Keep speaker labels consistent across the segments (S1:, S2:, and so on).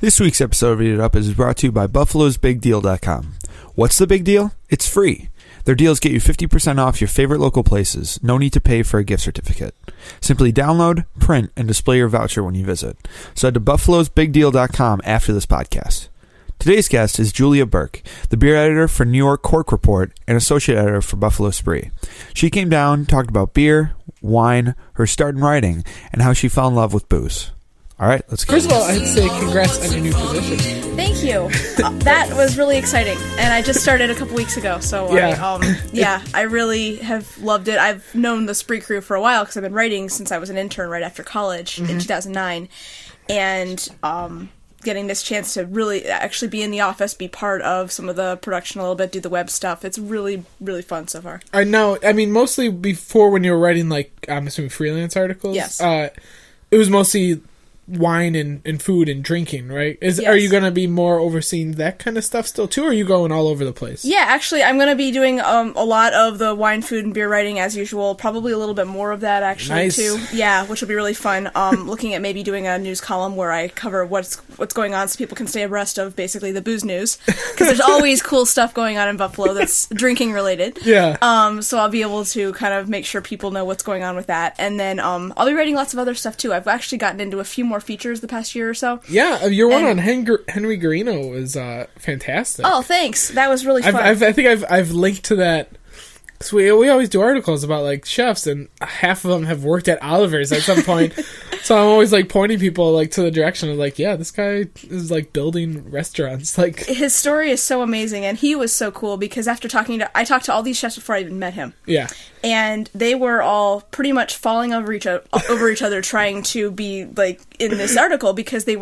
S1: This week's episode of Eat It Up is brought to you by Buffalo'sBigDeal.com. What's the big deal? It's free. Their deals get you 50% off your favorite local places. No need to pay for a gift certificate. Simply download, print, and display your voucher when you visit. So head to Buffalo'sBigDeal.com after this podcast. Today's guest is Julia Burke, the beer editor for NY Cork Report and associate editor for Buffalo Spree. She came down, talked about beer, wine, her start in writing, and how she fell in love with booze. All right, let's go.
S2: First of all, I'd say congrats on your new position.
S3: Thank you. That was really exciting, and I just started a couple weeks ago, so I really have loved it. I've known the Spree crew for a while because I've been writing since I was an intern right after college in 2009, and getting this chance to really actually be in the office, be part of some of the production a little bit, do the web stuff. It's really, really fun so far.
S2: I know. I mean, mostly before when you were writing, like, I'm assuming freelance articles.
S3: Yes.
S2: It was mostly wine and food and drinking, right?
S3: Yes.
S2: Are you going to be more overseeing that kind of stuff still too, or are you going all over the place?
S3: Yeah, actually, I'm going to be doing a lot of the wine, food, and beer writing as usual. Probably a little bit more of that, actually, too. Yeah, which will be really fun. Looking at maybe doing a news column where I cover what's going on so people can stay abreast of basically the booze news. Because there's always cool stuff going on in Buffalo that's drinking related.
S2: Yeah.
S3: So I'll be able to kind of make sure people know what's going on with that. And then I'll be writing lots of other stuff, too. I've actually gotten into a few more features the past year or so.
S2: Yeah, your one on Henry Garino was fantastic.
S3: Oh, thanks. That was really fun.
S2: I think I've linked to that. So we always do articles about, like, chefs, and half of them have worked at Oliver's at some point. So I'm always, like, pointing people, like, to the direction of, like, yeah, this guy is, like, building restaurants. Like,
S3: his story is so amazing, and he was so cool because after I talked to all these chefs before I even met him.
S2: Yeah.
S3: And they were all pretty much falling over each other trying to be, like, in this article because they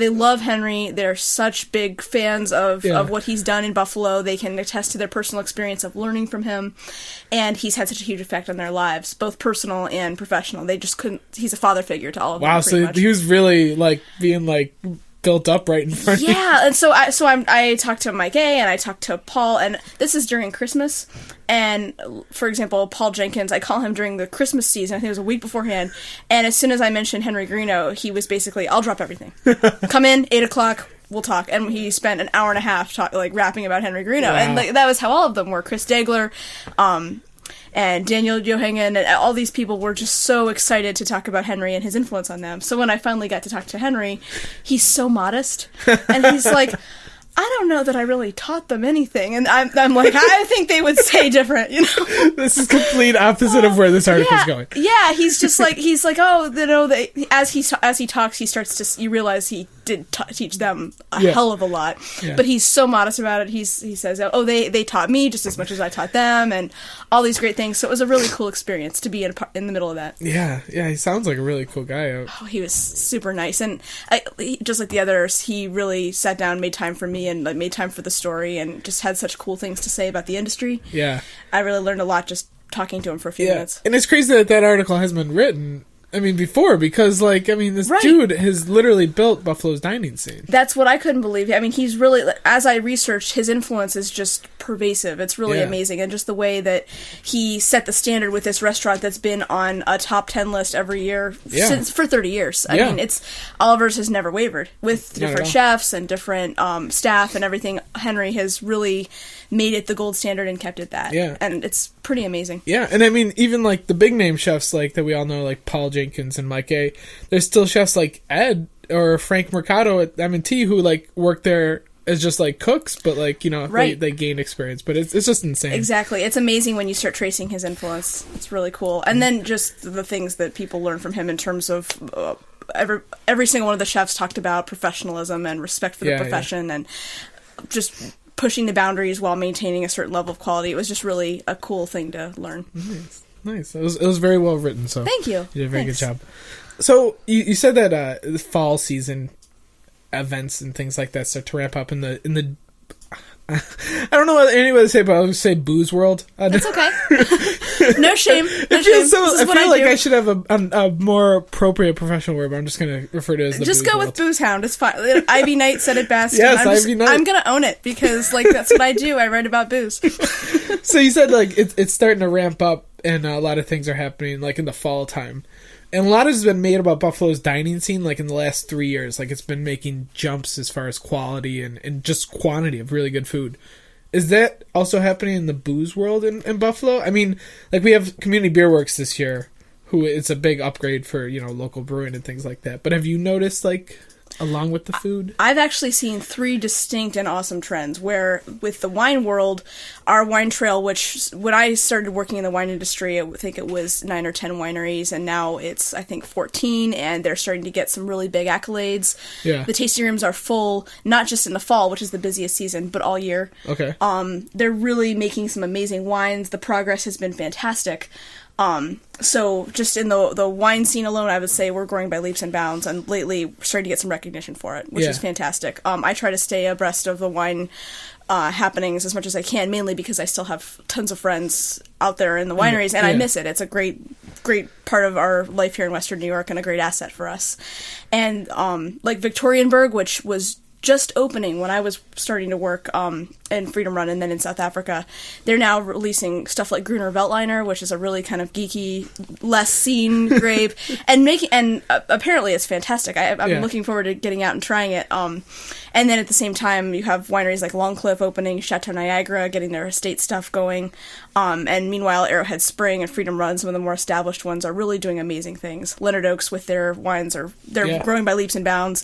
S3: love Henry. They're such big fans of what he's done in Buffalo. They can attest to their personal experience of learning from him. And he's had such a huge effect on their lives, both personal and professional. They just couldn't... He's a father figure to all of them.
S2: Wow, so he was really, like, being, like, built up right in front of you.
S3: Yeah, and so I talked to Mike A. and I talked to Paul, and this is during Christmas. And, for example, Paul Jenkins, I call him during the Christmas season. I think it was a week beforehand. And as soon as I mentioned Henry Garino, he was basically, I'll drop everything. Come in, 8 o'clock, we'll talk. And he spent an hour and a half rapping about Henry Garino. Wow. And that was how all of them were. Chris Dagler, and Daniel Johangen, and all these people were just so excited to talk about Henry and his influence on them. So when I finally got to talk to Henry, he's so modest. And he's like... I don't know that I really taught them anything, and I'm like, I think they would say different, you know.
S2: This is complete opposite of where this article's going.
S3: Yeah, he's just like, oh, you know, as he talks, he starts to, you realize he did teach them a hell of a lot, but he's so modest about it. He says, oh, they taught me just as much as I taught them, and all these great things. So it was a really cool experience to be in the middle of that.
S2: Yeah, he sounds like a really cool guy.
S3: Oh, he was super nice, and just like the others, he really sat down, made time for me, and made time for the story, and just had such cool things to say about the industry.
S2: Yeah.
S3: I really learned a lot just talking to him for a few minutes.
S2: And it's crazy that article has been written, I mean, before, because, like, I mean, this dude has literally built Buffalo's dining scene.
S3: That's what I couldn't believe. I mean, he's really, as I researched, his influence is just pervasive. It's really amazing. And just the way that he set the standard with this restaurant that's been on a top 10 list every year for 30 years. I mean, Oliver's has never wavered. With different chefs and different staff and everything, Henry has really made it the gold standard and kept it that. Yeah. And it's pretty amazing.
S2: Yeah, and I mean, even, like, the big name chefs, like, that we all know, like Paul Jenkins and Mike A., there's still chefs like Ed or Frank Mercado at M&T who, like, work there as just, like, cooks, but, like, you know, they gain experience. But it's just insane.
S3: Exactly. It's amazing when you start tracing his influence. It's really cool. And then just the things that people learn from him in terms of... every single one of the chefs talked about professionalism and respect for the profession and just pushing the boundaries while maintaining a certain level of quality. It was just really a cool thing to learn.
S2: Nice. It was very well written. So
S3: thank you.
S2: You did a very good job. So you said that the fall season events and things like that start to ramp up in the I don't know what anyone would say, but I would say booze world.
S3: That's okay. No shame. No shame.
S2: So, I feel like I should have a more appropriate professional word, but I'm just going to refer to it as the
S3: just
S2: booze
S3: go
S2: world.
S3: With Booze Hound. It's fine. Ivy Knight said it best.
S2: Yes, Ivy Knight.
S3: I'm going to own it because, like, that's what I do. I write about booze.
S2: So you said, like, it's starting to ramp up and a lot of things are happening, like, in the fall time. And a lot has been made about Buffalo's dining scene, like, in the last 3 years. Like, it's been making jumps as far as quality and just quantity of really good food. Is that also happening in the booze world in Buffalo? I mean, like, we have Community Beer Works this year, who it's a big upgrade for, you know, local brewing and things like that. But have you noticed, like, along with the food?
S3: I've actually seen 3 distinct and awesome trends where with the wine world, our wine trail, which when I started working in the wine industry, I think it was 9 or 10 wineries, and now it's, I think, 14, and they're starting to get some really big accolades.
S2: Yeah.
S3: The tasting rooms are full, not just in the fall, which is the busiest season, but all year.
S2: Okay.
S3: They're really making some amazing wines. The progress has been fantastic. So just in the wine scene alone, I would say we're growing by leaps and bounds, and lately we're starting to get some recognition for it, which is fantastic. I try to stay abreast of the wine happenings as much as I can, mainly because I still have tons of friends out there in the wineries, and I miss it. It's a great part of our life here in Western New York and a great asset for us. And like Victorienburg, which was just opening when I was starting to work in Freedom Run and then in South Africa, they're now releasing stuff like Gruner Veltliner, which is a really kind of geeky, less seen grape, and apparently it's fantastic. I'm looking forward to getting out and trying it. And then at the same time, you have wineries like Longcliffe opening, Chateau Niagara getting their estate stuff going, and meanwhile Arrowhead Spring and Freedom Run, some of the more established ones, are really doing amazing things. Leonard Oaks with their wines they're growing by leaps and bounds.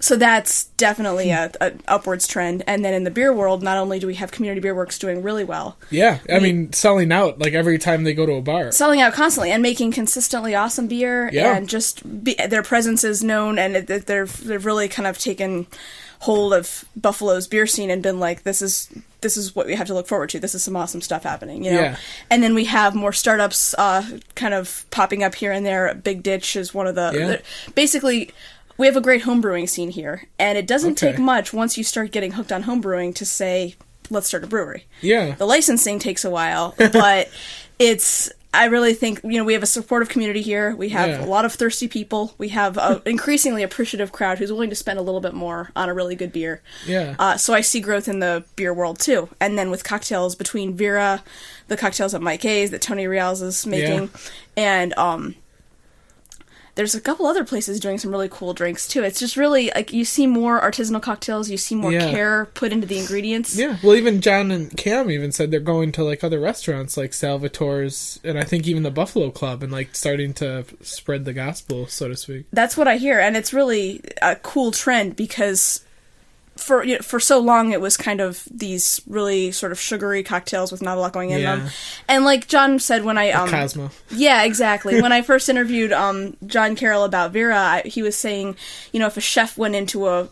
S3: So that's definitely an upwards trend. And then in the beer world, not only do we have Community Beer Works doing really well.
S2: Yeah, I mean, selling out like every time they go to a bar.
S3: Selling out constantly and making consistently awesome beer. Yeah. And just their presence is known, and they've really kind of taken hold of Buffalo's beer scene and been like, this is what we have to look forward to. This is some awesome stuff happening, you know? Yeah. And then we have more startups kind of popping up here and there. Big Ditch is one of the... Basically... We have a great homebrewing scene here, and it doesn't take much once you start getting hooked on homebrewing to say, let's start a brewery. Yeah. The licensing takes a while, but I really think, you know, we have a supportive community here. We have a lot of thirsty people. We have an increasingly appreciative crowd who's willing to spend a little bit more on a really good beer. Yeah. So I see growth in the beer world, too. And then with cocktails between Vera, the cocktails at Mike A's that Tony Rials is making, and... there's a couple other places doing some really cool drinks, too. It's just really, like, you see more artisanal cocktails, you see more care put into the ingredients. Yeah,
S2: well, even John and Cam even said they're going to, like, other restaurants, like Salvatore's, and I think even the Buffalo Club, and, like, starting to spread the gospel, so to speak.
S3: That's what I hear, and it's really a cool trend, because... For so long, it was kind of these really sort of sugary cocktails with not a lot going in them. And like John said when I...
S2: Cosmo.
S3: Yeah, exactly. When I first interviewed John Carroll about Vera, he was saying, you know, if a chef went into a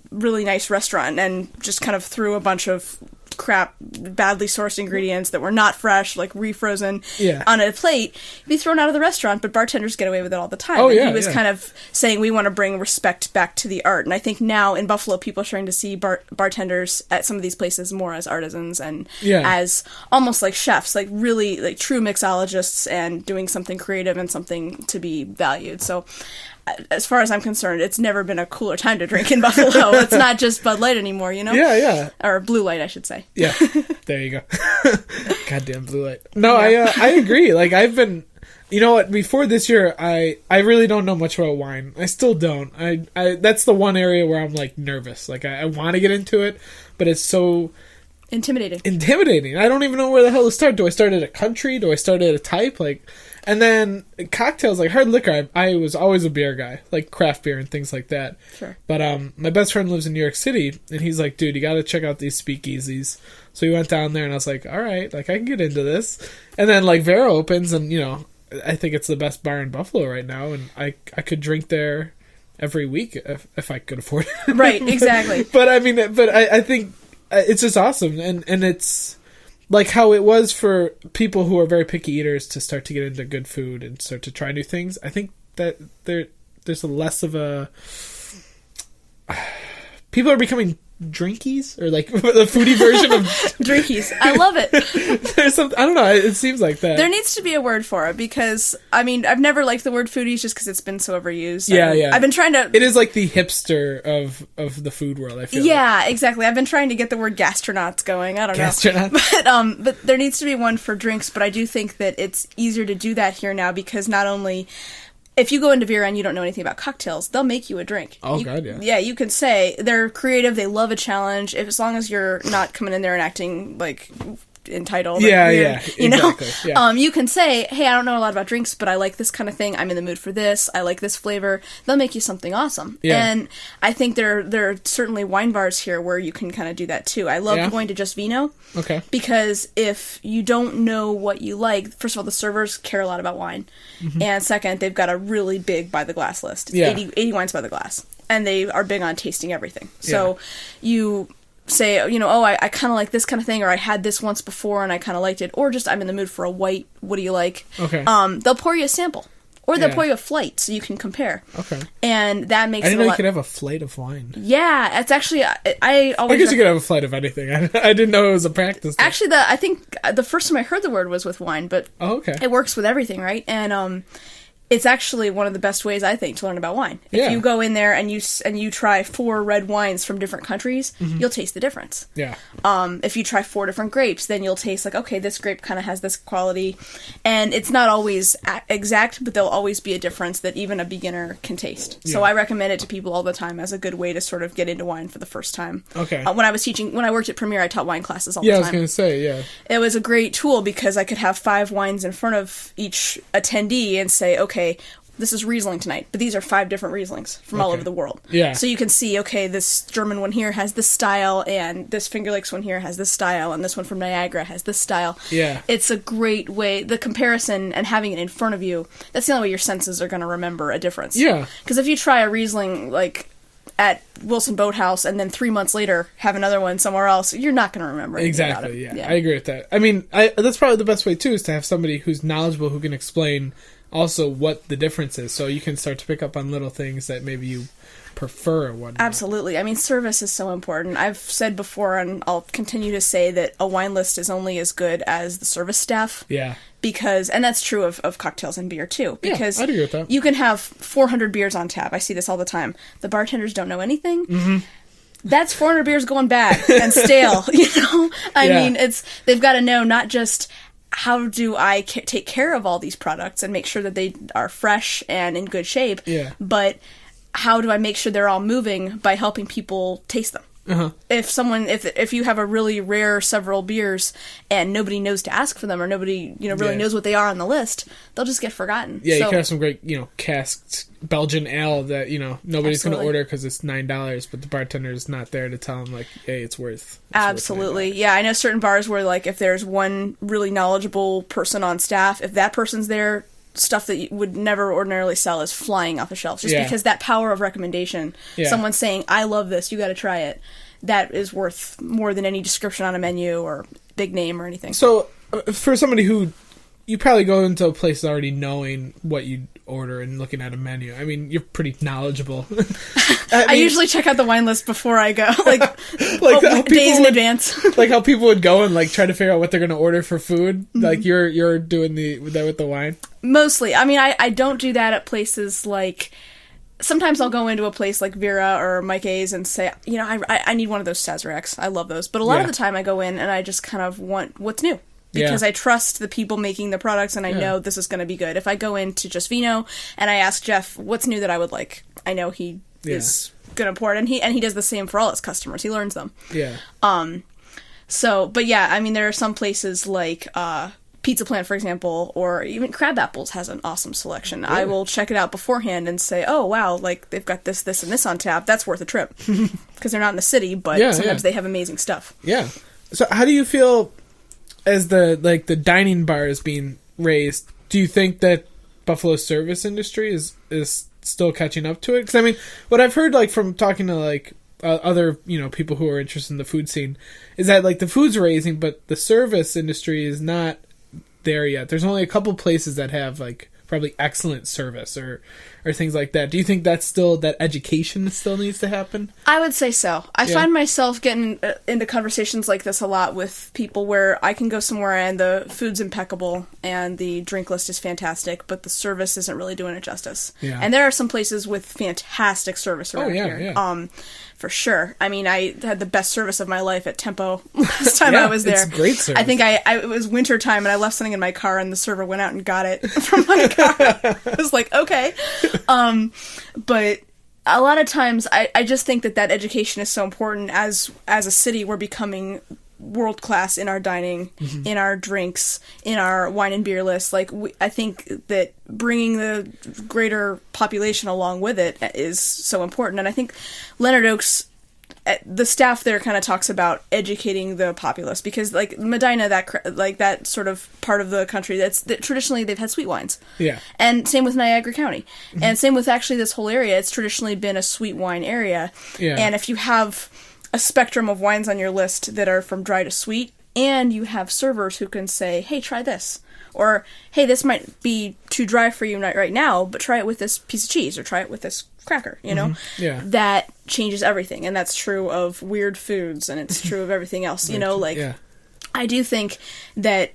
S3: really nice restaurant and just kind of threw a bunch of crap, badly sourced ingredients that were not fresh, like refrozen, on a plate, it'd be thrown out of the restaurant, but bartenders get away with it all the time. He was kind of saying we want to bring respect back to the art. And I think now in Buffalo, people are starting to see bartenders at some of these places more as artisans and as almost like chefs, like really like true mixologists and doing something creative and something to be valued. So as far as I'm concerned, it's never been a cooler time to drink in Buffalo. It's not just Bud Light anymore, you know? Yeah. Or Blue Light, I should say. Yeah,
S2: there you go. Goddamn Blue Light. No, I agree. Like, I've been... You know what? Before this year, I really don't know much about wine. I still don't. I that's the one area where I'm, like, nervous. Like, I want to get into it, but it's so... Intimidating. I don't even know where the hell to start. Do I start at a country? Do I start at a type? Like... And then cocktails, like hard liquor, I was always a beer guy, like craft beer and things like that. Sure. But my best friend lives in New York City, and he's like, dude, you got to check out these speakeasies. So we went down there, and I was like, all right, like I can get into this. And then like Vera opens, and you know, I think it's the best bar in Buffalo right now, and I could drink there every week if I could afford it.
S3: Right, exactly.
S2: But I mean, I think it's just awesome, and it's... Like how it was for people who are very picky eaters to start to get into good food and start to try new things. I think that there's a less of a... People are becoming drinkies, or like the foodie version of
S3: Drinkies. I love it.
S2: There's some, I don't know, it seems like that.
S3: There needs to be a word for it, because I mean, I've never liked the word foodies just because it's been so overused.
S2: Yeah.
S3: I've been trying to.
S2: It is like the hipster of the food world, I feel.
S3: Yeah, exactly. I've been trying to get the word gastronauts going. I don't know.
S2: Gastronauts.
S3: But there needs to be one for drinks, but I do think that it's easier to do that here now, because not only, if you go into Vera and you don't know anything about cocktails, they'll make you a drink.
S2: Oh, God, yeah.
S3: Yeah, you can say they're creative, they love a challenge, as long as you're not coming in there and acting like entitled.
S2: Yeah,
S3: weird,
S2: yeah,
S3: you know?
S2: exactly. Yeah.
S3: You can say, hey, I don't know a lot about drinks, but I like this kind of thing. I'm in the mood for this. I like this flavor. They'll make you something awesome.
S2: Yeah.
S3: And I think there are certainly wine bars here where you can kind of do that too. I love going to Just Vino.
S2: Okay.
S3: Because if you don't know what you like, first of all, the servers care a lot about wine. Mm-hmm. And second, they've got a really big by the glass list. It's 80 wines by the glass. And they are big on tasting everything. So you say, you know, oh, I kind of like this kind of thing, or I had this once before and I kind of liked it, or just I'm in the mood for a white, what do you like?
S2: Okay.
S3: They'll pour you a sample. Or they'll pour you a flight so you can compare.
S2: Okay.
S3: And that makes
S2: I didn't know
S3: it
S2: you could have a flight of wine.
S3: Yeah, it's actually, I always...
S2: I guess you could have a flight of anything. I didn't know it was a practice thing.
S3: Actually, I think the first time I heard the word was with wine, but it works with everything, right? And it's actually one of the best ways, I think, to learn about wine. If you go in there and you try 4 red wines from different countries, you'll taste the difference.
S2: Yeah.
S3: If you try 4 different grapes, then you'll taste like, okay, this grape kind of has this quality. And it's not always exact, but there'll always be a difference that even a beginner can taste. Yeah. So I recommend it to people all the time as a good way to sort of get into wine for the first time.
S2: Okay.
S3: When I worked at Premier, I taught wine classes all the time.
S2: Yeah, I was going to say, yeah.
S3: It was a great tool because I could have 5 wines in front of each attendee and say, okay, this is Riesling tonight, but these are 5 different Rieslings from all over the world. Yeah. So you can see, okay, this German one here has this style, and this Finger Lakes one here has this style, and this one from Niagara has this style. Yeah. It's a great way, the comparison and having it in front of you, that's the only way your senses are going to remember a difference. Yeah. Because if you try a Riesling, like, at Wilson Boathouse and then 3 months later have another one somewhere else, you're not going to remember anything about it.
S2: Yeah. I agree with that. I mean, that's probably the best way, too, is to have somebody who's knowledgeable who can explain also what the difference is, so you can start to pick up on little things that maybe you prefer or whatnot. Absolutely.
S3: I mean, service is so important. I've said before, and I'll continue to say, that a wine list is only as good as the service staff. Yeah. Because, and that's true of cocktails and beer too, because
S2: I'd agree with that.
S3: You can have 400 beers on tap. I see this all the time. The bartenders don't know anything. Mm-hmm. That's 400 beers going bad and stale, you know? I mean, they've got to know not just how do I take care of all these products and make sure that they are fresh and in good shape, but how do I make sure they're all moving by helping people taste them? Uh-huh. If you have a really rare several beers and nobody knows to ask for them, or nobody really knows what they are on the list, they'll just get forgotten.
S2: Yeah, you can have some great casked Belgian ale that nobody's going to order because it's $9, but the bartender is not there to tell them like, hey, it's worth.
S3: Absolutely, yeah. I know certain bars where like if there's one really knowledgeable person on staff, if that person's there, stuff that you would never ordinarily sell is flying off the shelves, just because that power of recommendation, someone saying, I love this, you got to try it, that is worth more than any description on a menu or big name or anything.
S2: So for somebody who, you probably go into a place already knowing what you order and looking at a menu. I mean, you're pretty knowledgeable.
S3: I usually check out the wine list before I go, days in advance.
S2: Like how people would go and like try to figure out what they're going to order for food. Mm-hmm. Like you're doing that with the wine.
S3: Mostly. I mean, I don't do that at places like. Sometimes I'll go into a place like Vera or Mike A's and say, I need one of those Sazeracs. I love those. But a lot of the time I go in and I just kind of want what's new. Because I trust the people making the products and I know this is going to be good. If I go into Just Vino and I ask Jeff, what's new that I would like? I know he is going to pour it. And he does the same for all his customers. He learns them. Yeah. But yeah, I mean, there are some places like Pizza Plant, for example, or even Crab Apples has an awesome selection. Really? I will check it out beforehand and say, oh, wow, like they've got this, and this on tap. That's worth a trip. Because they're not in the city, but sometimes they have amazing stuff. Yeah.
S2: So how do you feel as the dining bar is being raised? Do you think that Buffalo's service industry is still catching up to it? Because I mean, what I've heard like from talking to like other people who are interested in the food scene is that like the food's raising, but the service industry is not there yet. There's only a couple places that have like probably excellent service or or things like that. Do you think that education still needs to happen?
S3: I would say so. I find myself getting into conversations like this a lot with people where I can go somewhere and the food's impeccable and the drink list is fantastic, but the service isn't really doing it justice. Yeah. And there are some places with fantastic service around here. Yeah. For sure. I mean, I had the best service of my life at Tempo last time I was there.
S2: It's great service.
S3: I think it was winter time and I left something in my car and the server went out and got it from my car. I was like, okay. But a lot of times I just think that education is so important. As a city, we're becoming world class in our dining, in our drinks, in our wine and beer list. Like, I think that bringing the greater population along with it is so important. And I think Leonard Oaks, the staff there kind of talks about educating the populace, because like Medina, that sort of part of the country that traditionally they've had sweet wines. Yeah. And same with Niagara County. And same with actually this whole area. It's traditionally been a sweet wine area. Yeah. And if you have a spectrum of wines on your list that are from dry to sweet, and you have servers who can say, hey, try this, or hey, this might be too dry for you right now, but try it with this piece of cheese, or try it with this cracker, that changes everything. And that's true of weird foods, and it's true of everything else. I do think that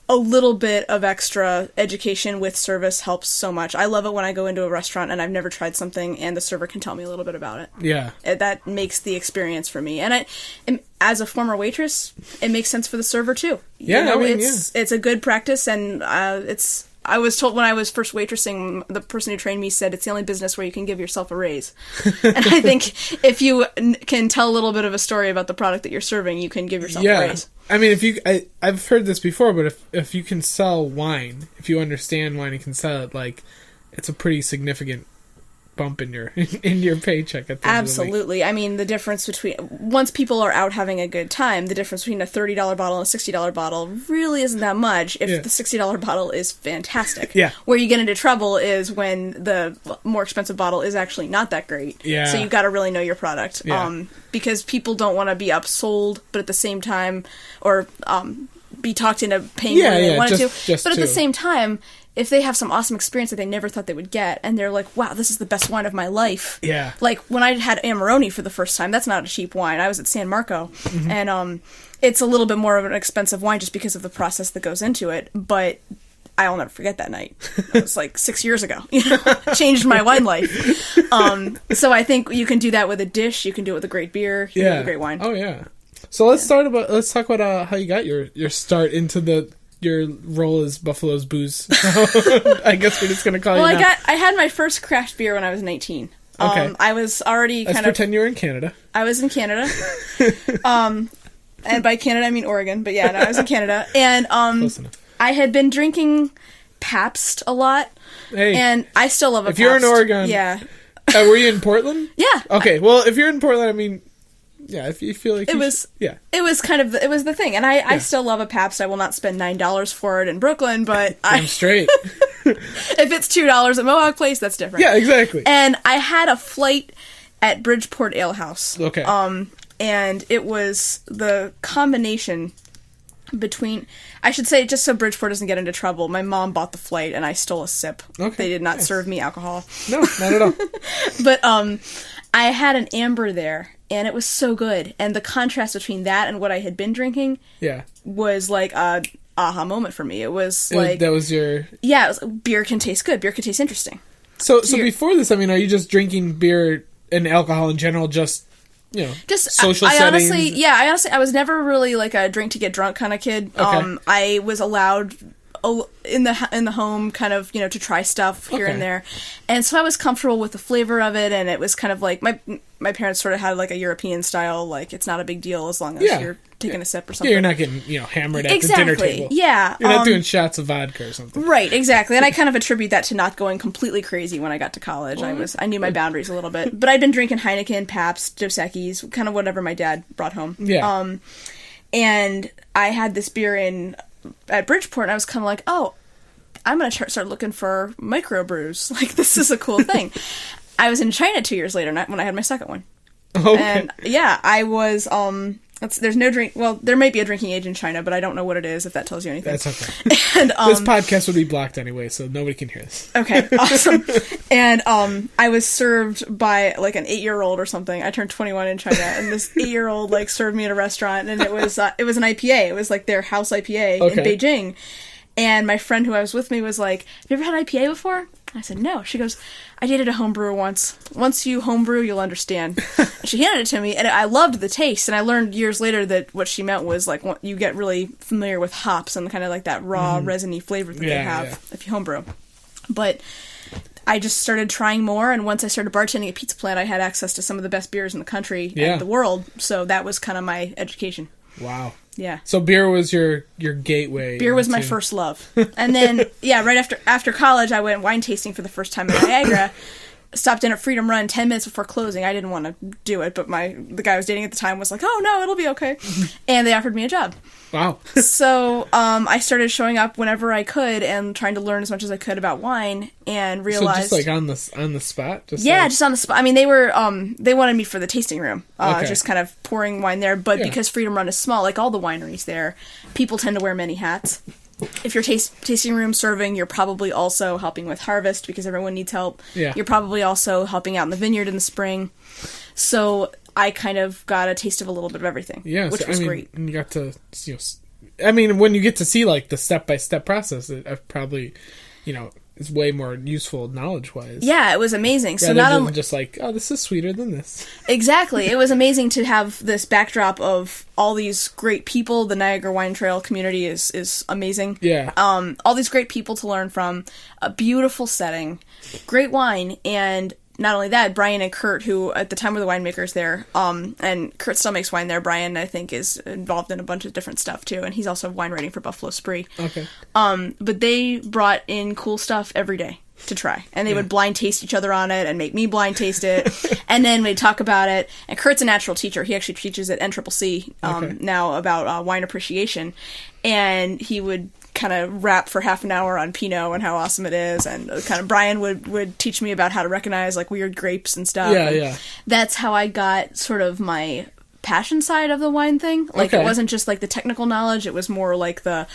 S3: a little bit of extra education with service helps so much. I love it when I go into a restaurant and I've never tried something and the server can tell me a little bit about it. Yeah. That makes the experience for me. And as a former waitress, it makes sense for the server too.
S2: Yeah,
S3: it's a good practice, and I was told when I was first waitressing, the person who trained me said it's the only business where you can give yourself a raise. And I think if you can tell a little bit of a story about the product that you're serving, you can give yourself a raise.
S2: I mean, I've heard this before, but if you can sell wine, if you understand wine and can sell it, like, it's a pretty significant bump in your paycheck at the end of the week.
S3: I mean, the difference between, once people are out having a good time, the difference between a $30 bottle and a $60 bottle really isn't that much if the $60 bottle is fantastic. Yeah. Where you get into trouble is when the more expensive bottle is actually not that great. Yeah. So you've got to really know your product. Yeah. Because people don't want to be upsold, but at the same time, or be talked into paying more than they wanted to. But at the same time, if they have some awesome experience that they never thought they would get, and they're like, wow, this is the best wine of my life. Yeah. Like, when I had Amarone for the first time, that's not a cheap wine. I was at San Marco, and it's a little bit more of an expensive wine just because of the process that goes into it, but I'll never forget that night. It was like 6 years ago. Changed my wine life. So I think you can do that with a dish, you can do it with a great beer, you can do it with a great wine.
S2: Oh, yeah. So let's talk about how you got your start into your role as Buffalo's Booze. I guess we're just going to call you now.
S3: I had my first craft beer when I was 19. Okay. I was already
S2: Let's pretend you were in Canada.
S3: I was in Canada. And by Canada, I mean Oregon. But yeah, no, I was in Canada. And
S2: close enough.
S3: I had been drinking Pabst a lot. Hey, and I still love a Pabst.
S2: If you're in Oregon...
S3: Yeah.
S2: Were you in Portland?
S3: Yeah.
S2: Okay, well, if you're in Portland, I mean... Yeah, if you feel like
S3: it was the thing, and I still love a Pabst. I will not spend $9 for it in Brooklyn, but
S2: I'm straight.
S3: If it's $2 at Mohawk Place, that's different.
S2: Yeah, exactly.
S3: And I had a flight at Bridgeport Ale House.
S2: Okay.
S3: And it was the combination between, I should say, just so Bridgeport doesn't get into trouble, my mom bought the flight and I stole a sip. Okay. They did not serve me alcohol.
S2: No, not at all.
S3: But I had an amber there. And it was so good. And the contrast between that and what I had been drinking was like a aha moment for me. It was like...
S2: That was your...
S3: Yeah, it was, beer can taste good. Beer can taste interesting.
S2: So before this, I mean, are you just drinking beer and alcohol in general, just social settings?
S3: Honestly, I was never really like a drink to get drunk kind of kid. Okay. I was allowed... in the home, kind of, to try stuff here and there, and so I was comfortable with the flavor of it, and it was kind of like my parents sort of had like a European style, like it's not a big deal as long as you're taking a sip or something.
S2: Yeah, you're not getting hammered at the dinner table.
S3: Yeah,
S2: you're not doing shots of vodka or something.
S3: Right, exactly, and I kind of attribute that to not going completely crazy when I got to college. I knew my boundaries a little bit, but I'd been drinking Heineken, Pabst, Dos Equis, kind of whatever my dad brought home. Yeah, and I had this beer at Bridgeport, and I was kind of like, oh, I'm going to start looking for microbrews. Like, this is a cool thing. I was in China 2 years later when I had my second one. Okay. And yeah, I was, There's no drink. Well, there might be a drinking age in China, but I don't know what it is. If that tells you anything,
S2: That's okay.
S3: And
S2: This podcast would be blocked anyway, so nobody can hear this.
S3: okay, awesome. And I was served by like an 8-year-old or something. I turned 21 in China, and this 8-year-old like served me at a restaurant, and it was an IPA. It was like their house IPA in Beijing. And my friend who I was with me was like, "Have you ever had IPA before?" I said, "No." She goes, "I dated a homebrewer once. Once you homebrew, you'll understand." And she handed it to me, and I loved the taste. And I learned years later that what she meant was like you get really familiar with hops and kind of like that raw, resiny flavor that they have if you homebrew. But I just started trying more, and once I started bartending at Pizza Plant, I had access to some of the best beers in the country and the world. So that was kind of my education.
S2: Wow.
S3: Yeah.
S2: So beer was your gateway.
S3: Beer was my first love. And then, right after college, I went wine tasting for the first time in Niagara. Stopped in at Freedom Run 10 minutes before closing. I didn't want to do it, but the guy I was dating at the time was like, "Oh, no, it'll be okay." And they offered me a job.
S2: Wow.
S3: So I started showing up whenever I could and trying to learn as much as I could about wine, and realized...
S2: So just like on the spot?
S3: Just on the spot. I mean, they wanted me for the tasting room, just kind of pouring wine there, but because Freedom Run is small, like all the wineries there, people tend to wear many hats. If you're tasting room serving, you're probably also helping with harvest because everyone needs help. Yeah. You're probably also helping out in the vineyard in the spring. So I kind of got a taste of a little bit of everything, which was great.
S2: And you got to, when you get to see like the step-by-step process, it probably, is way more useful knowledge-wise.
S3: Yeah, it was amazing.
S2: So not only just like, oh, this is sweeter than this.
S3: Exactly. It was amazing to have this backdrop of all these great people. The Niagara Wine Trail community is amazing. Yeah. All these great people to learn from. A beautiful setting. Great wine. And not only that, Brian and Kurt, who at the time were the winemakers there, and Kurt still makes wine there. Brian, I think, is involved in a bunch of different stuff too, and he's also wine rating for Buffalo Spree. Okay. But they brought in cool stuff every day to try, and they would blind taste each other on it and make me blind taste it, and then we'd talk about it. And Kurt's a natural teacher. He actually teaches at NCCC now about wine appreciation, and he would kind of rap for half an hour on Pinot and how awesome it is, and kind of Brian would teach me about how to recognize like weird grapes and stuff. Yeah. That's how I got sort of my passion side of the wine thing. Like it wasn't just like the technical knowledge, it was more like the,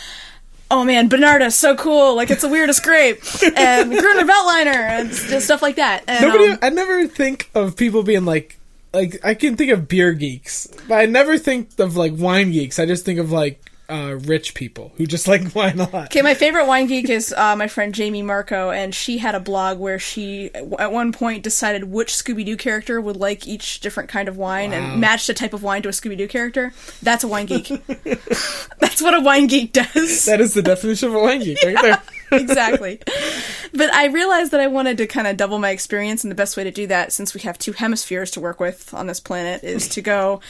S3: oh man, Bernarda's so cool, like it's the weirdest grape, and Gruner Veltliner and just stuff like that. And,
S2: I never think of people being like I can think of beer geeks, but I never think of like wine geeks. I just think of like rich people who just like wine a lot.
S3: Okay, my favorite wine geek is my friend Jamie Marco, and she had a blog where she at one point decided which Scooby-Doo character would like each different kind of wine and matched a type of wine to a Scooby-Doo character. That's a wine geek. That's what a wine geek does.
S2: That is the definition of a wine geek right there.
S3: Exactly. But I realized that I wanted to kind of double my experience, and the best way to do that, since we have 2 hemispheres to work with on this planet, is to go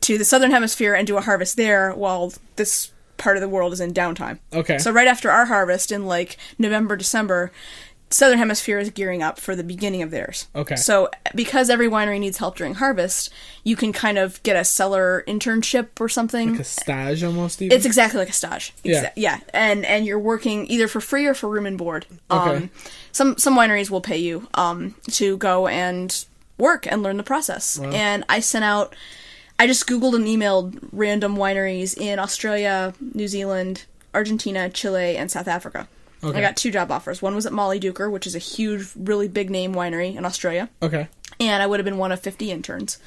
S3: to the southern hemisphere and do a harvest there while this part of the world is in downtime. Okay. So right after our harvest in like November, December, southern hemisphere is gearing up for the beginning of theirs. Okay. So because every winery needs help during harvest, you can kind of get a cellar internship or something.
S2: Like a stage almost even?
S3: It's exactly like a stage. Yeah. And you're working either for free or for room and board. Okay. Some wineries will pay you to go and work and learn the process. Wow. And I just Googled and emailed random wineries in Australia, New Zealand, Argentina, Chile, and South Africa. Okay. I got 2 job offers. One was at Molly Duker, which is a huge, really big name winery in Australia. Okay. And I would have been one of 50 interns.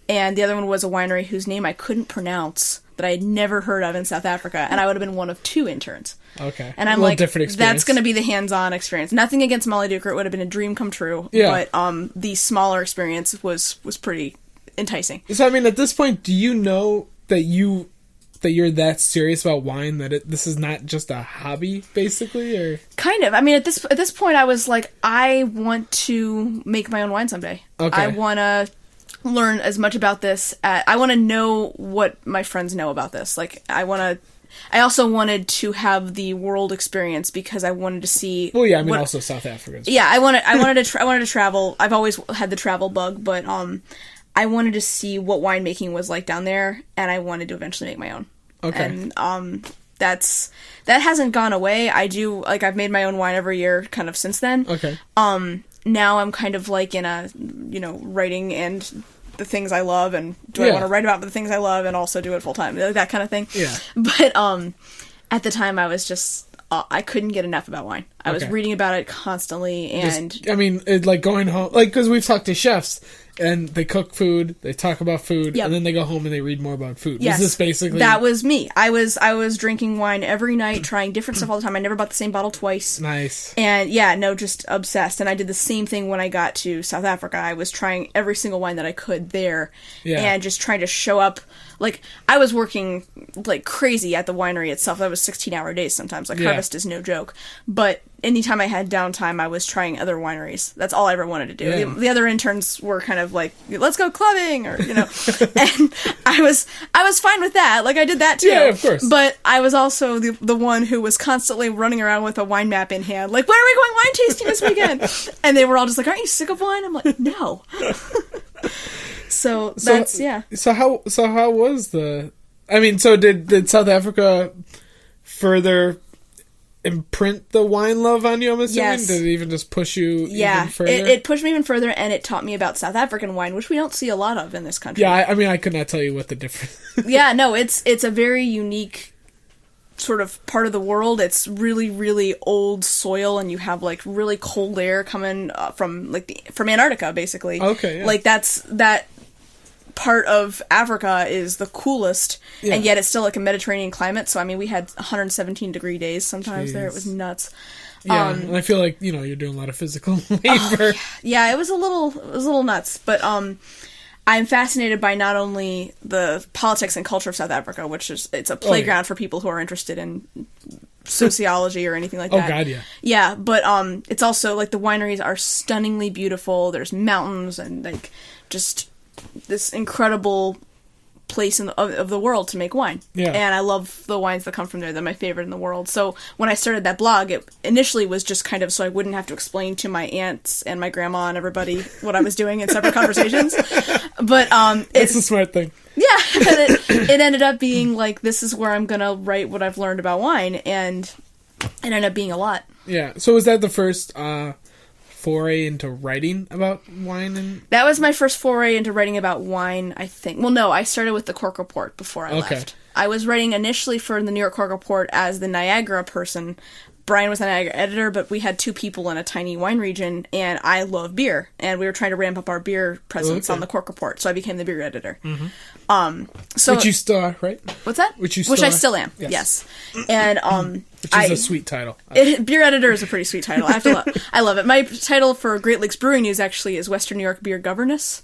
S3: And the other one was a winery whose name I couldn't pronounce, that I had never heard of in South Africa, and I would have been one of 2 interns. Okay. And I'm like, that's going to be the hands-on experience. Nothing against Molly Duker. It would have been a dream come true. Yeah. But the smaller experience was pretty enticing.
S2: So I mean, at this point, do you know that you're that serious about wine, that this is not just a hobby, basically, or
S3: kind of? I mean, at this point, I was like, I want to make my own wine someday. Okay. I want to learn as much about this. I want to know what my friends know about this. Like, I also wanted to have the world experience because I wanted to see.
S2: Well, yeah, I mean, also South Africa.
S3: Yeah, I wanted to travel. I've always had the travel bug, but I wanted to see what winemaking was like down there, and I wanted to eventually make my own. Okay. And that hasn't gone away. I've made my own wine every year kind of since then. Okay. Now I'm kind of like in a, writing and the things I love, and do I want to write about the things I love and also do it full time, like that kind of thing.
S2: Yeah.
S3: But at the time, I was just I couldn't get enough about wine. I was reading about it constantly, and
S2: like going home, like because we've talked to chefs. And they cook food, they talk about food, and then they go home and they read more about food.
S3: Yes.
S2: Was this basically...
S3: That was me. I was drinking wine every night, trying different stuff all the time. I never bought the same bottle twice.
S2: Nice.
S3: And just obsessed. And I did the same thing when I got to South Africa. I was trying every single wine that I could there. Yeah. And just trying to show up. Like, I was working like crazy at the winery itself. That was 16-hour days sometimes. Like, harvest is no joke. But anytime I had downtime, I was trying other wineries. That's all I ever wanted to do. Yeah. The other interns were kind of like, let's go clubbing, or, and I was fine with that. Like, I did that too.
S2: Yeah, of course.
S3: But I was also the one who was constantly running around with a wine map in hand. Like, where are we going wine tasting this weekend? And they were all just like, aren't you sick of wine? I'm like, no. So that's,
S2: So how was so did South Africa further imprint the wine love on you, I'm assuming?
S3: Yes.
S2: Did it even just push you even further?
S3: It pushed me even further, and it taught me about South African wine, which we don't see a lot of in this country.
S2: Yeah, I could not tell you what the difference...
S3: Yeah, no, it's a very unique sort of part of the world. It's really, really old soil, and you have, like, really cold air coming from Antarctica, basically.
S2: Okay, yeah.
S3: Like, that part of Africa is the coolest, and yet it's still like a Mediterranean climate. So we had 117 degree days sometimes. Jeez. There, it was nuts.
S2: Yeah, and I feel like you're doing a lot of physical labor.
S3: Yeah, it was a little nuts. But I'm fascinated by not only the politics and culture of South Africa, which is it's a playground for people who are interested in sociology or anything like that.
S2: Oh God, yeah.
S3: Yeah, but it's also like the wineries are stunningly beautiful. There's mountains and like just this incredible place of the world to make wine. Yeah. And I love the wines that come from there. They're my favorite in the world. So when I started that blog, it initially was just kind of so I wouldn't have to explain to my aunts and my grandma and everybody what I was doing in separate conversations. But
S2: it's a smart thing.
S3: Yeah. It ended up being like, this is where I'm going to write what I've learned about wine, and it ended up being a lot.
S2: Yeah. So was that the first foray into writing about wine?
S3: That was my first foray into writing about wine, I think. Well, no, I started with the Cork Report before I left. I was writing initially for the New York Cork Report as the Niagara person. Brian was the Niagara editor, but we had two people in a tiny wine region, and I love beer, and we were trying to ramp up our beer presence on the Cork Report, so I became the beer editor.
S2: Mm-hmm.
S3: So
S2: which you still are, right?
S3: What's that? Which I still am. Yes. And
S2: which is a sweet title.
S3: Beer editor is a pretty sweet title. I love it. My title for Great Lakes Brewing News actually is Western New York Beer Governess,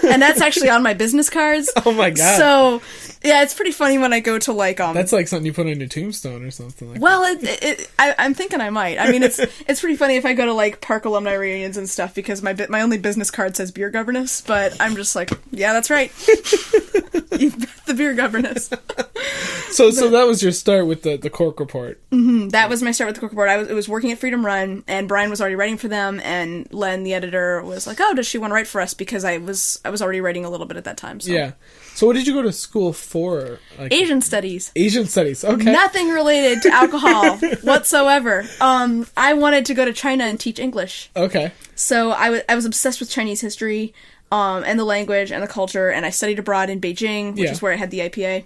S3: and that's actually on my business cards.
S2: Oh my God!
S3: So yeah, it's pretty funny when I go to like
S2: That's like something you put on your tombstone or something like.
S3: Well, I'm thinking I might. I mean, it's pretty funny if I go to like Park alumni reunions and stuff because my only business card says Beer Governess, but I'm just like, yeah, that's right. The Beer Governess.
S2: So that was your start with the Cork Report.
S3: Mm-hmm. That was my start with the Cork Report. I was working at Freedom Run, and Brian was already writing for them, and Len, the editor, was like, "Oh, does she want to write for us?" Because I was already writing a little bit at that time. So.
S2: Yeah. So what did you go to school for? Like,
S3: Asian studies.
S2: Asian studies. Okay.
S3: Nothing related to alcohol whatsoever. I wanted to go to China and teach English.
S2: Okay.
S3: So I was obsessed with Chinese history, and the language and the culture, and I studied abroad in Beijing, which is where I had the IPA.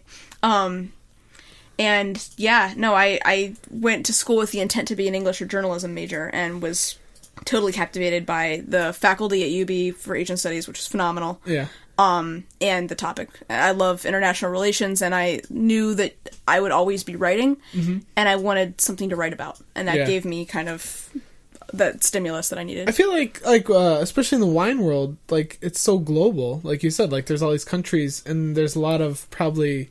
S3: And yeah, no, I went to school with the intent to be an English or journalism major, and was totally captivated by the faculty at UB for Asian Studies, which is phenomenal.
S2: Yeah.
S3: And the topic. I love international relations, and I knew that I would always be writing, and I wanted something to write about, and that gave me kind of that stimulus that I needed.
S2: I feel like especially in the wine world, like it's so global. Like you said, like there's all these countries, and there's a lot of probably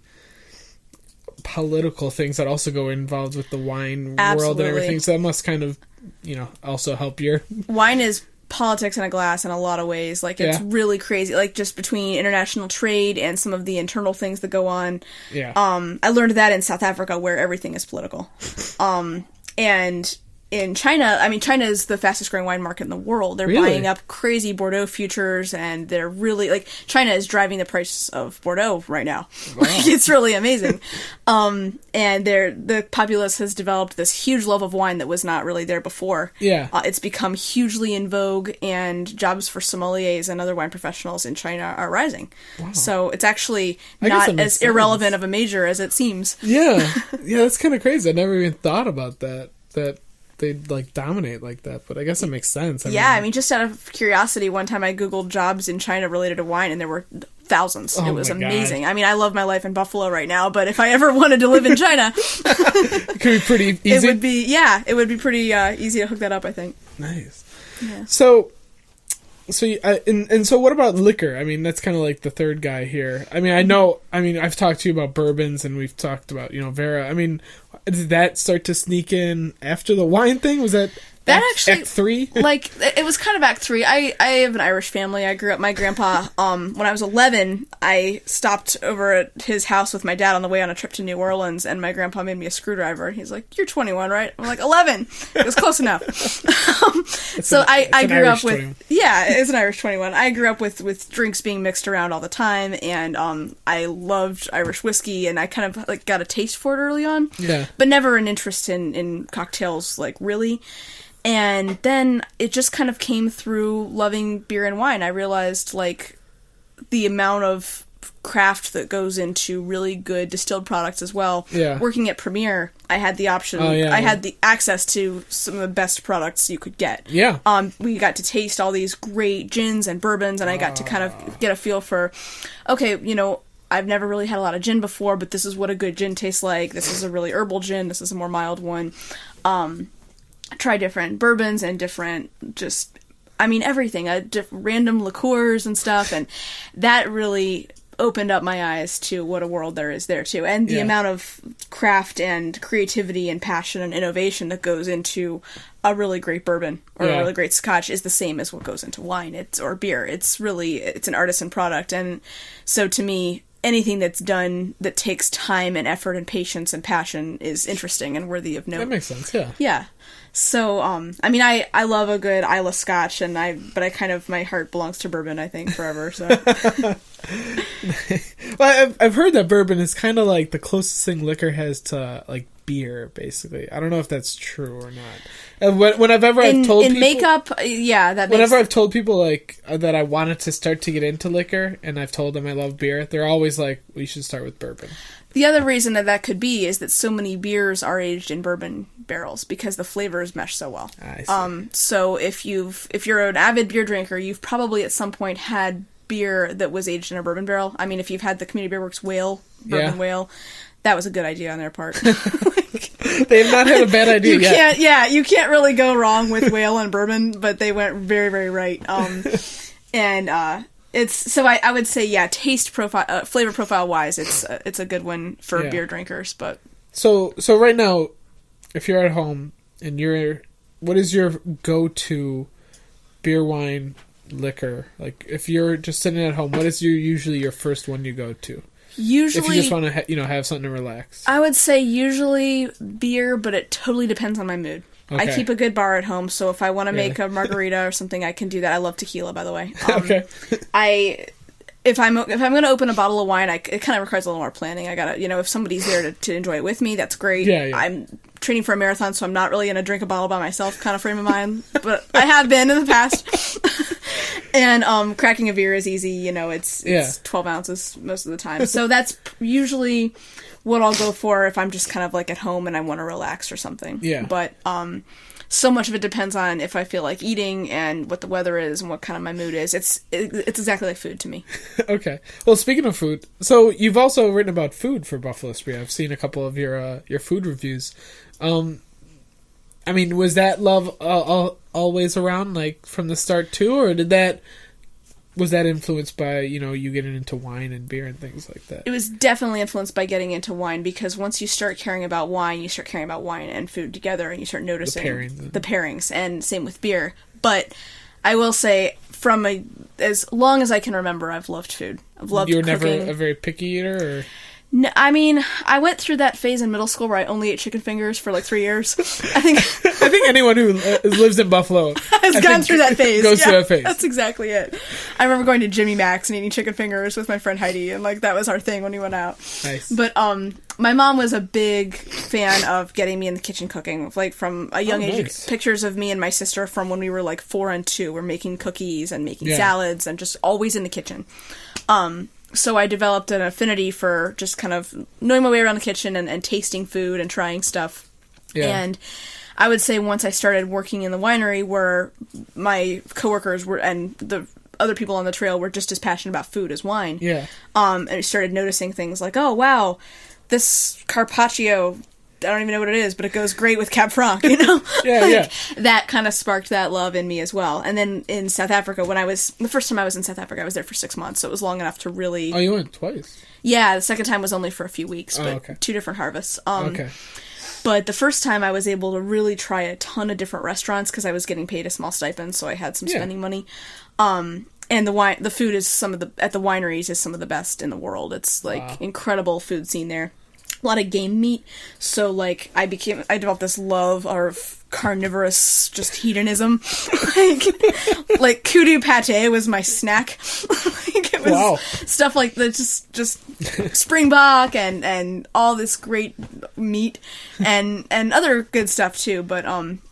S2: political things that also go involved with the wine world and everything. So that must kind of, also help your...
S3: Wine is politics in a glass in a lot of ways. Like, it's really crazy. Like, just between international trade and some of the internal things that go on. Yeah. I learned that in South Africa, where everything is political. And in China, I mean, China is the fastest growing wine market in the world. They're
S2: Really?
S3: buying up crazy Bordeaux futures, and they're really, like, China is driving the price of Bordeaux right now.
S2: Wow.
S3: It's really amazing. And the populace has developed this huge love of wine that was not really there before.
S2: Yeah.
S3: It's become hugely in vogue, and jobs for sommeliers and other wine professionals in China are rising.
S2: Wow.
S3: So it's actually
S2: I guess
S3: not
S2: that makes
S3: as
S2: sense.
S3: irrelevant of a major as it seems.
S2: Yeah. Yeah, that's kind of crazy. I never even thought about that they'd, like, dominate like that, but I guess it makes sense.
S3: I mean, just out of curiosity, one time I Googled jobs in China related to wine, and there were thousands.
S2: Oh
S3: it was
S2: my God.
S3: amazing. I mean, I love my life in Buffalo right now, but if I ever wanted to live in China,
S2: it could be pretty easy.
S3: it would be pretty easy to hook that up, I think.
S2: Nice.
S3: Yeah.
S2: So what about liquor? I mean, that's kind of like the third guy here. I mean, I've talked to you about bourbons, and we've talked about, Vera. I mean, did that start to sneak in after the wine thing? Was that Act 3?
S3: Like, it was kind of Act 3. I have an Irish family. I grew up, my grandpa, when I was 11, I stopped over at his house with my dad on the way on a trip to New Orleans, and my grandpa made me a screwdriver, and he's like, "You're 21, right?" I'm like, 11. It was close enough. I grew up with, 21. Yeah, it's an Irish 21. I grew up with drinks being mixed around all the time, and I loved Irish whiskey, and I kind of, like, got a taste for it early on.
S2: Yeah.
S3: But never an interest in cocktails, like, really. And then it just kind of came through loving beer and wine. I realized, like, the amount of craft that goes into really good distilled products as well.
S2: Yeah.
S3: Working at Premier, I had the option. I had the access to some of the best products you could get.
S2: Yeah.
S3: We got to taste all these great gins and bourbons, and I got to kind of get a feel for, okay, I've never really had a lot of gin before, but this is what a good gin tastes like. This is a really herbal gin. This is a more mild one. Try different bourbons and different everything, random liqueurs and stuff, and that really opened up my eyes to what a world there is there too, and the amount of craft and creativity and passion and innovation that goes into a really great bourbon or a really great scotch is the same as what goes into wine or beer. It's an artisan product, and so to me, anything that's done that takes time and effort and patience and passion is interesting and worthy of note.
S2: That makes sense, yeah.
S3: Yeah. So, I love a good Islay Scotch, but I kind of, my heart belongs to bourbon, I think, forever, so.
S2: Well, I've heard that bourbon is kind of like the closest thing liquor has to, like, beer, basically. I don't know if that's true or not. Whenever I've told people... In
S3: makeup, yeah, that makes...
S2: Whenever I've told people, like, that I wanted to start to get into liquor, and I've told them I love beer, they're always like, we should start with bourbon.
S3: The other reason that could be is that so many beers are aged in bourbon barrels because the flavors mesh so well.
S2: I see.
S3: So if you're an avid beer drinker, you've probably at some point had beer that was aged in a bourbon barrel. I mean, if you've had the Community Beer Works bourbon whale, that was a good idea on their part.
S2: They've not had a bad idea yet.
S3: You can't really go wrong with whale and bourbon, but they went very, very right. I would say, taste profile, flavor profile wise, it's a good one for beer drinkers. But
S2: so right now, if you're at home and what is your go-to beer, wine, liquor? Like, if you're just sitting at home, what is usually your first one you go to? Usually, if you just want to have something to relax.
S3: I would say usually beer, but it totally depends on my mood. Okay. I keep a good bar at home, so if I want to make a margarita or something, I can do that. I love tequila, by the way.
S2: Okay.
S3: If I'm going to open a bottle of wine, it kind of requires a little more planning. I gotta, if somebody's there to enjoy it with me, that's great.
S2: Yeah.
S3: I'm training for a marathon, so I'm not really going to drink a bottle by myself kind of frame of mind, but I have been in the past. And cracking a beer is easy, it's 12 ounces most of the time. So that's usually what I'll go for if I'm just kind of like at home and I want to relax or something.
S2: Yeah.
S3: But so much of it depends on if I feel like eating and what the weather is and what kind of my mood is. It's exactly like food to me. Okay.
S2: Well, speaking of food, so you've also written about food for Buffalo Spree. I've seen a couple of your food reviews. I mean, was that love always around, like, from the start too, or was that influenced by, you getting into wine and beer and things like that?
S3: It was definitely influenced by getting into wine, because once you start caring about wine, you start caring about wine and food together, and you start noticing the pairings, and same with beer. But I will say, as long as I can remember, I've loved food. I've loved cooking.
S2: You were never a very picky eater, or?
S3: No, I mean, I went through that phase in middle school where I only ate chicken fingers for like 3 years. I think
S2: anyone who lives in Buffalo
S3: has gone through that phase.
S2: Goes through that phase.
S3: That's exactly it. I remember going to Jimmy Mac's and eating chicken fingers with my friend Heidi, and like that was our thing when we went out.
S2: Nice.
S3: But my mom was a big fan of getting me in the kitchen cooking, like from a young age.
S2: Nice.
S3: Pictures of me and my sister from when we were like 4 and 2. We're making cookies and making salads and just always in the kitchen. So I developed an affinity for just kind of knowing my way around the kitchen and tasting food and trying stuff. Yeah. And I would say once I started working in the winery, where my coworkers were and the other people on the trail were just as passionate about food as wine.
S2: Yeah.
S3: And I started noticing things like, oh wow, this Carpaccio, I don't even know what it is, but it goes great with Cab Franc, you know? That kind of sparked that love in me as well. And then in South Africa, the first time I was in South Africa, I was there for 6 months, so it was long enough to really...
S2: Oh, you went twice?
S3: Yeah, the second time was only for a few weeks, but 2 different harvests. But the first time I was able to really try a ton of different restaurants because I was getting paid a small stipend, so I had some spending money. And the food is at the wineries is some of the best in the world. It's like incredible food scene there. A lot of game meat, so like I developed this love of carnivorous just hedonism. like kudu pate was my snack. Like it was stuff like that, just springbok and all this great meat and other good stuff too. But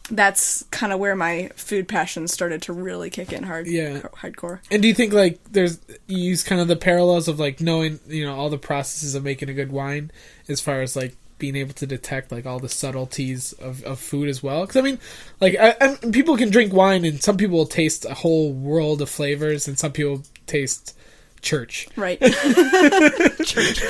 S3: that's kind of where my food passion started to really kick in hardcore. And
S2: do you think like you use kind of the parallels of like knowing, you know, all the processes of making a good wine as far as like being able to detect like all the subtleties of food as well? Because I mean, like people can drink wine and some people will taste a whole world of flavors and some people taste church.
S3: Right. Church.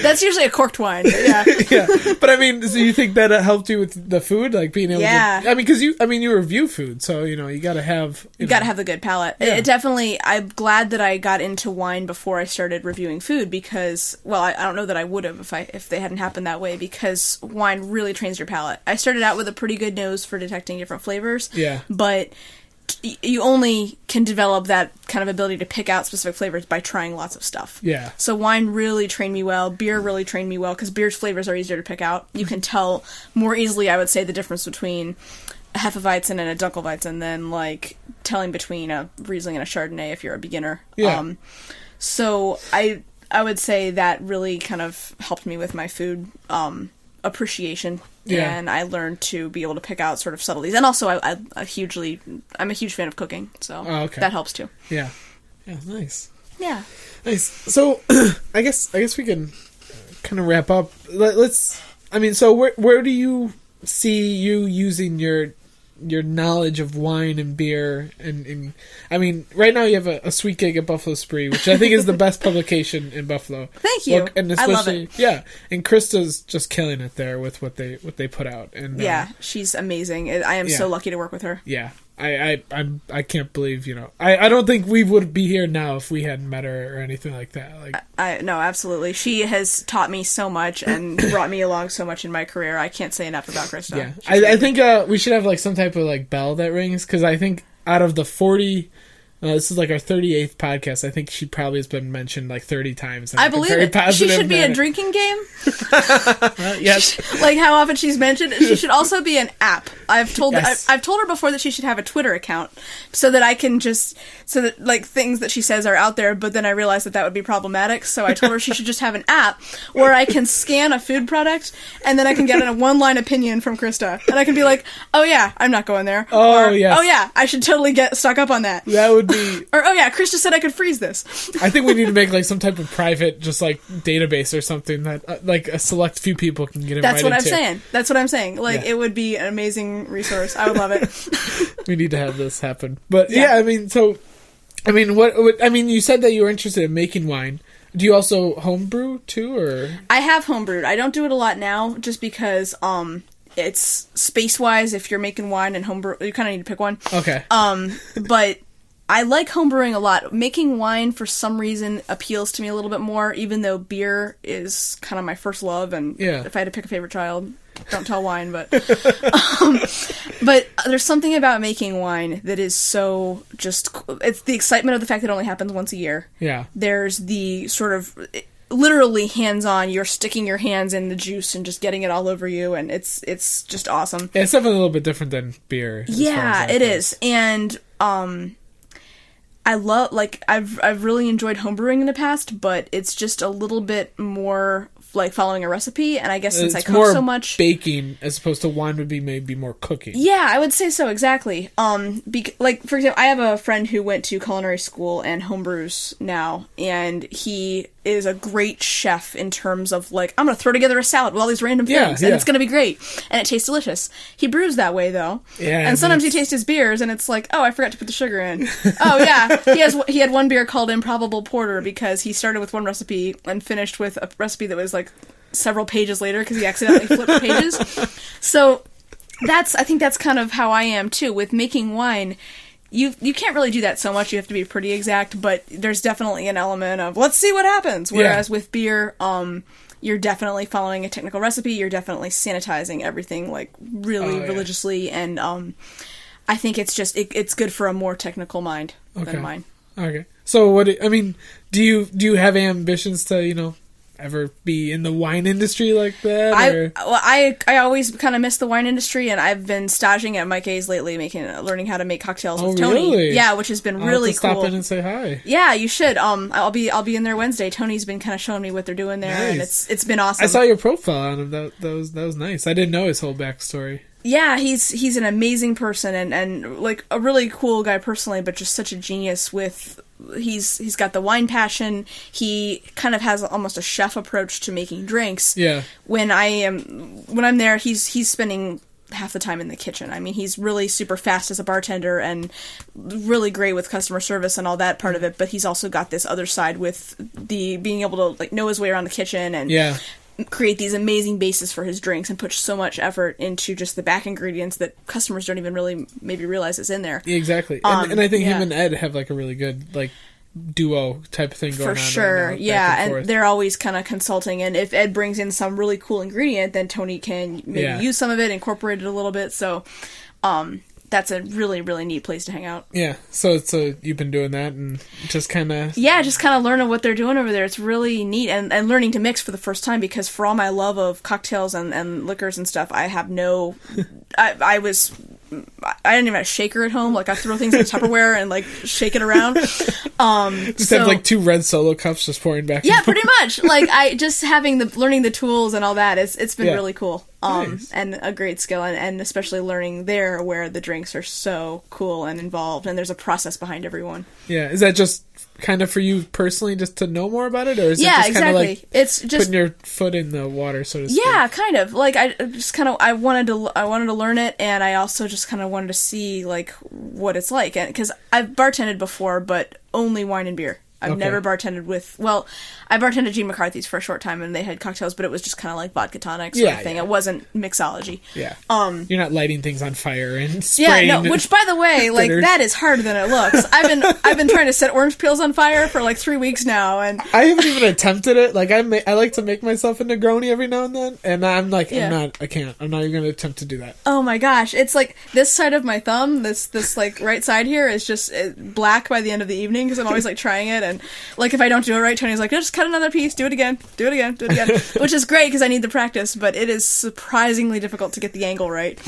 S3: That's usually a corked wine. But yeah.
S2: But I mean, so you think that helped you with the food, like being able to? I mean, because you review food, so you know you got to have
S3: got to have the good palate. Yeah. It definitely. I'm glad that I got into wine before I started reviewing food because, well, I don't know that I would have if they hadn't happened that way because wine really trains your palate. I started out with a pretty good nose for detecting different flavors.
S2: Yeah.
S3: But you only can develop that kind of ability to pick out specific flavors by trying lots of stuff.
S2: Yeah.
S3: So wine really trained me well. Beer really trained me well because beer's flavors are easier to pick out. You can tell more easily, I would say, the difference between a Hefeweizen and a Dunkelweizen than like telling between a Riesling and a Chardonnay if you're a beginner.
S2: Yeah.
S3: So I would say that really kind of helped me with my food appreciation. Yeah. And I learned to be able to pick out sort of subtleties. And also, I'm a huge fan of cooking, so that helps too.
S2: Yeah. Yeah, nice.
S3: Yeah.
S2: Nice. So, I guess we can kind of wrap up. So where do you see you using your knowledge of wine and beer and I mean, right now you have a sweet gig at Buffalo Spree, which I think is the best publication in Buffalo.
S3: Thank you.
S2: And especially, I love it. Yeah, and Krista's just killing it there with what they put out. And
S3: she's amazing. I am so lucky to work with her.
S2: Yeah. I can't believe, you know, I don't think we would be here now if we hadn't met her or anything like that. Like,
S3: no, absolutely. She has taught me so much and brought me along so much in my career. I can't say enough about Krista.
S2: Yeah, I think we should have like some type of like bell that rings because I think out of the 40. This is like our 38th podcast. I think she probably has been mentioned like 30 times.
S3: I believe it. She should be a drinking game.
S2: Yes.
S3: Like how often she's mentioned. She should also be an app. I've told her before that she should have a Twitter account so that I can so that like things that she says are out there, but then I realized that would be problematic. So I told her she should just have an app where I can scan a food product and then I can get a one-line opinion from Krista. And I can be like, oh yeah, I'm not going there.
S2: Oh, yes.
S3: Oh yeah, I should totally get stuck up on that.
S2: That would be...
S3: Or, oh yeah, Krista said I could freeze this.
S2: I think we need to make like some type of private, just like database or something that like a select few people can get invited to.
S3: That's what I'm saying. Like it would be an amazing resource. I would love it.
S2: We need to have this happen. But I mean, you said that you were interested in making wine. Do you also homebrew too, or?
S3: I have homebrewed. I don't do it a lot now, just because it's space-wise. If you're making wine and homebrew, you kind of need to pick one.
S2: Okay.
S3: But I like homebrewing a lot. Making wine, for some reason, appeals to me a little bit more, even though beer is kind of my first love, and if I had to pick a favorite child, don't tell wine, but... but there's something about making wine that is so just... It's the excitement of the fact that it only happens once a year.
S2: Yeah.
S3: There's the sort of... literally hands-on. You're sticking your hands in the juice and just getting it all over you, and it's just awesome.
S2: Yeah, it's definitely a little bit different than beer.
S3: Yeah, it is. And I love, like, I've really enjoyed homebrewing in the past, but it's just a little bit more like following a recipe, and I guess since I cook so much,
S2: baking as opposed to wine would be maybe more cooking.
S3: Yeah, I would say so, exactly. Like, for example, I have a friend who went to culinary school and homebrews now, and he is a great chef in terms of, like, I'm gonna throw together a salad with all these random things, and it's gonna be great, and it tastes delicious. He brews that way, though. Yeah, and sometimes you taste his beers, and it's like, oh, I forgot to put the sugar in. Oh, yeah. He had one beer called Improbable Porter because he started with one recipe and finished with a recipe that was, like, several pages later because he accidentally flipped pages. So I think that's kind of how I am too with making wine. You can't really do that so much. You have to be pretty exact, but there's definitely an element of let's see what happens. Whereas with beer, you're definitely following a technical recipe. You're definitely sanitizing everything like really religiously, and I think it's just it's good for a more technical mind than mine.
S2: Okay. So do you have ambitions to, ever be in the wine industry like that?
S3: I always kind of miss the wine industry, and I've been staging at Mike A's lately, learning how to make cocktails with Tony.
S2: Really?
S3: Yeah, which has been really cool.
S2: Stop in and say hi.
S3: Yeah, you should. I'll be in there Wednesday. Tony's been kind of showing me what they're doing there, and it's been awesome.
S2: I saw your profile on him. That was nice. I didn't know his whole backstory.
S3: Yeah, he's an amazing person and like a really cool guy personally, but just such a genius with. He's got the wine passion. He kind of has almost a chef approach to making drinks. Yeah. When I'm there, he's spending half the time in the kitchen. I mean, he's really super fast as a bartender and really great with customer service and all that part of it, but he's also got this other side with the being able to like know his way around the kitchen and create these amazing bases for his drinks and put so much effort into just the back ingredients that customers don't even really maybe realize is in there.
S2: Exactly. And I think him and Ed have like a really good like duo type of thing going on. For sure. Right now,
S3: and they're always kind of consulting, and if Ed brings in some really cool ingredient, then Tony can maybe use some of it, incorporate it a little bit. So that's a really, really neat place to hang out.
S2: Yeah. So you've been doing that and just kind of...
S3: Yeah, just kind of learning what they're doing over there. It's really neat. And learning to mix for the first time, because for all my love of cocktails and liquors and stuff, I have no... I didn't even have a shaker at home. Like, I throw things in Tupperware and, like, shake it around.
S2: Just have, like, 2 red Solo cups just pouring back.
S3: Yeah, pretty much. Like, just learning the tools and all that, it's been really cool. Nice. And a great skill. And especially learning there where the drinks are so cool and involved, and there's a process behind everyone.
S2: Yeah. Is that just kind of for you personally just to know more about it? Or is it just kind of like it's just putting your foot in the water, so to speak?
S3: Yeah, kind of. Like, I just kind of, I wanted to learn it, and I also just kind of wanted to see, like, what it's like. And because I've bartended before, but only wine and beer. I've never bartended with... Well, I bartended Gene McCarthy's for a short time, and they had cocktails, but it was just kind of like vodka tonic sort of thing. It wasn't mixology.
S2: Yeah. You're not lighting things on fire and spraying...
S3: Yeah, no, which, by the way, like, that is harder than it looks. I've been trying to set orange peels on fire for, like, 3 weeks now, and...
S2: I haven't even attempted it. Like, I like to make myself a Negroni every now and then, and I'm like, I can't. I'm not even going to attempt to do that.
S3: Oh my gosh. It's like, this side of my thumb, this like, right side here is just black by the end of the evening, because I'm always, like, trying it, and... Like, if I don't do it right, Tony's like, just cut another piece, do it again, which is great because I need the practice, but it is surprisingly difficult to get the angle right.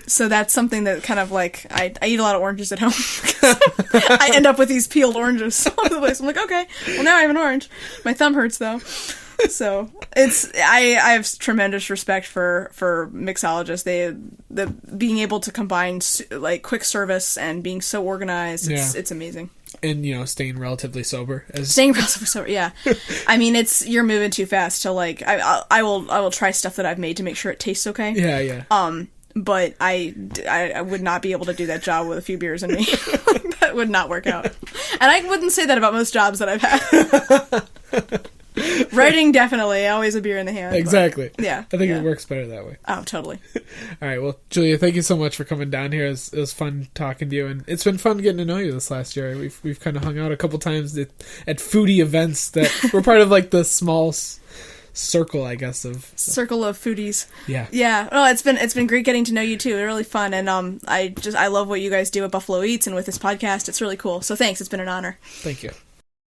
S3: So that's something that kind of like, I eat a lot of oranges at home. I end up with these peeled oranges all over the place. I'm like, okay, well now I have an orange. My thumb hurts though. So I have tremendous respect for mixologists. The being able to combine like quick service and being so organized, it's amazing.
S2: And staying relatively sober.
S3: Yeah. I mean, you're moving too fast to like. I will try stuff that I've made to make sure it tastes okay.
S2: Yeah.
S3: But I would not be able to do that job with a few beers in me. That would not work out. And I wouldn't say that about most jobs that I've had. Writing, definitely. Always a beer in the hand.
S2: Exactly.
S3: But, yeah.
S2: I think it works better that way.
S3: Oh, totally.
S2: All right. Well, Julia, thank you so much for coming down here. It was fun talking to you, and it's been fun getting to know you this last year. We've kind of hung out a couple times at foodie events that were part of like the small circle, I guess,
S3: circle of foodies.
S2: Yeah.
S3: Yeah. Oh, it's been great getting to know you too. It's really fun, and I love what you guys do at Buffalo Eats and with this podcast. It's really cool. So thanks. It's been an honor.
S2: Thank you.